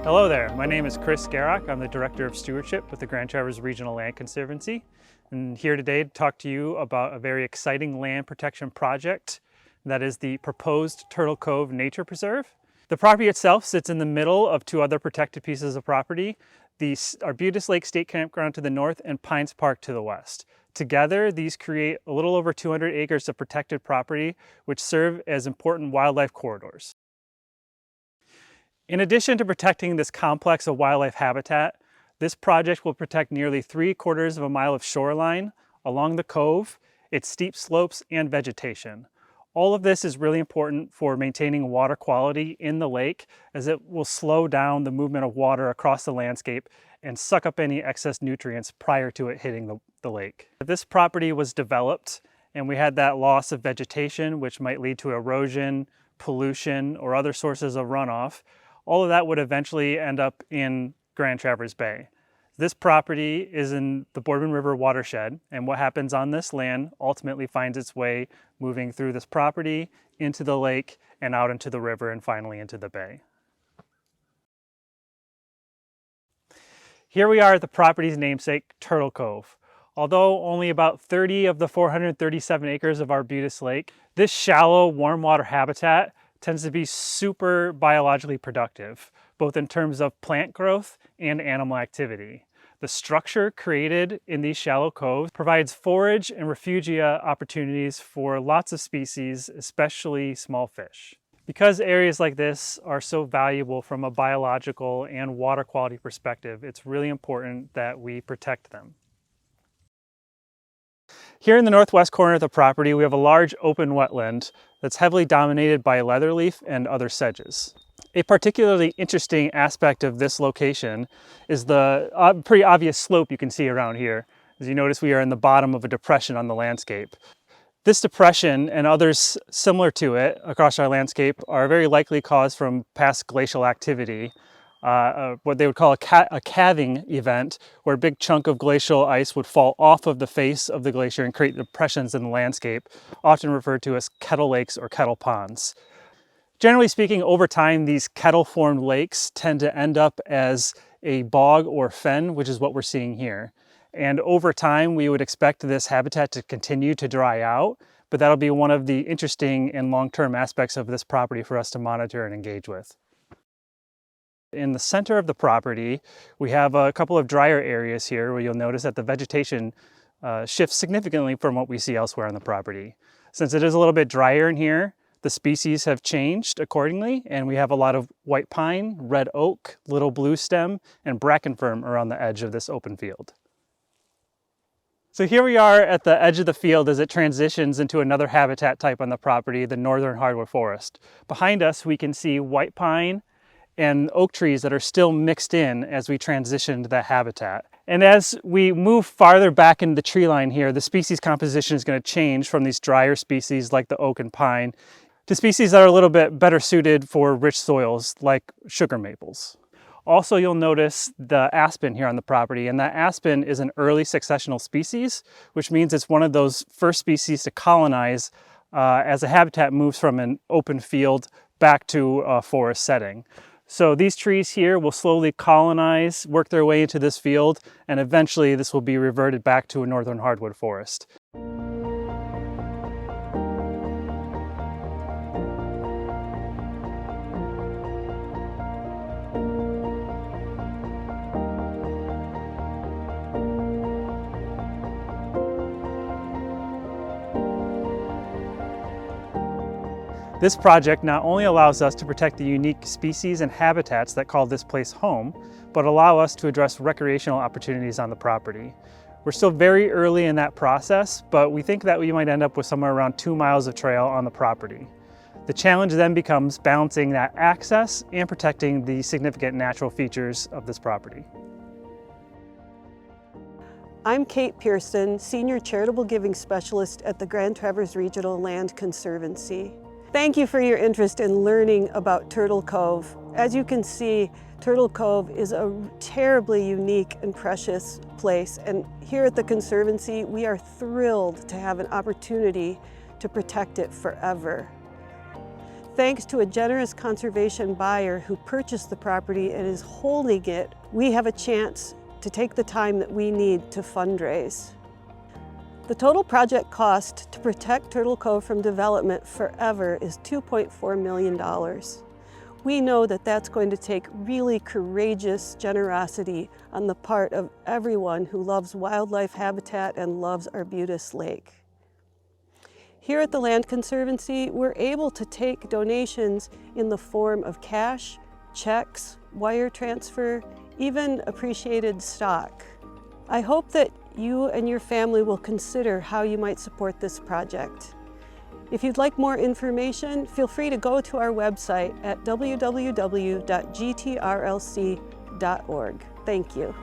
Hello there, my name is Chris Garrock. I'm the Director of Stewardship with the Grand Traverse Regional Land Conservancy. I'm here today to talk to you about a very exciting land protection project that is the proposed Turtle Cove Nature Preserve. The property itself sits in the middle of two other protected pieces of property, the Arbutus Lake State Campground to the north and Pines Park to the west. Together, these create a little over 200 acres of protected property, which serve as important wildlife corridors. In addition to protecting this complex of wildlife habitat, this project will protect nearly 3/4 of a mile of shoreline along the cove, its steep slopes, and vegetation. All of this is really important for maintaining water quality in the lake, as it will slow down the movement of water across the landscape and suck up any excess nutrients prior to it hitting the lake. If this property was developed and we had that loss of vegetation, which might lead to erosion, pollution, or other sources of runoff, all of that would eventually end up in Grand Traverse Bay. This property is in the Boardman River watershed, and what happens on this land ultimately finds its way moving through this property, into the lake, and out into the river, and finally into the bay. Here we are at the property's namesake, Turtle Cove. Although only about 30 of the 437 acres of Arbutus Lake, this shallow, warm water habitat tends to be super biologically productive, both in terms of plant growth and animal activity. The structure created in these shallow coves provides forage and refugia opportunities for lots of species, especially small fish. Because areas like this are so valuable from a biological and water quality perspective, it's really important that we protect them. Here in the northwest corner of the property, we have a large open wetland that's heavily dominated by leatherleaf and other sedges. A particularly interesting aspect of this location is the pretty obvious slope you can see around here. As you notice, we are in the bottom of a depression on the landscape. This depression and others similar to it across our landscape are very likely caused from past glacial activity. What they would call a calving event, where a big chunk of glacial ice would fall off of the face of the glacier and create depressions in the landscape, often referred to as kettle lakes or kettle ponds. Generally speaking, over time, these kettle-formed lakes tend to end up as a bog or fen, which is what we're seeing here. And over time, we would expect this habitat to continue to dry out, but that'll be one of the interesting and long-term aspects of this property for us to monitor and engage with. In the center of the property, we have a couple of drier areas here where you'll notice that the vegetation shifts significantly from what we see elsewhere on the property. Since it is a little bit drier in here, the species have changed accordingly, and we have a lot of white pine, red oak, little blue stem, and bracken fern around the edge of this open field. So here we are at the edge of the field as it transitions into another habitat type on the property, the northern hardwood forest. Behind us, we can see white pine and oak trees that are still mixed in as we transition to that habitat. And as we move farther back into the tree line here, the species composition is going to change from these drier species like the oak and pine to species that are a little bit better suited for rich soils like sugar maples. Also, you'll notice the aspen here on the property, and that aspen is an early successional species, which means it's one of those first species to colonize as a habitat moves from an open field back to a forest setting. So these trees here will slowly colonize, work their way into this field, and eventually this will be reverted back to a northern hardwood forest. This project not only allows us to protect the unique species and habitats that call this place home, but allow us to address recreational opportunities on the property. We're still very early in that process, but we think that we might end up with somewhere around 2 miles of trail on the property. The challenge then becomes balancing that access and protecting the significant natural features of this property. I'm Kate Pearson, Senior Charitable Giving Specialist at the Grand Traverse Regional Land Conservancy. Thank you for your interest in learning about Turtle Cove. As you can see, Turtle Cove is a terribly unique and precious place, and here at the Conservancy, we are thrilled to have an opportunity to protect it forever. Thanks to a generous conservation buyer who purchased the property and is holding it, we have a chance to take the time that we need to fundraise. The total project cost to protect Turtle Cove from development forever is $2.4 million. We know that that's going to take really courageous generosity on the part of everyone who loves wildlife habitat and loves Arbutus Lake. Here at the Land Conservancy, we're able to take donations in the form of cash, checks, wire transfer, even appreciated stock. I hope that you and your family will consider how you might support this project. If you'd like more information, feel free to go to our website at www.gtrlc.org. Thank you.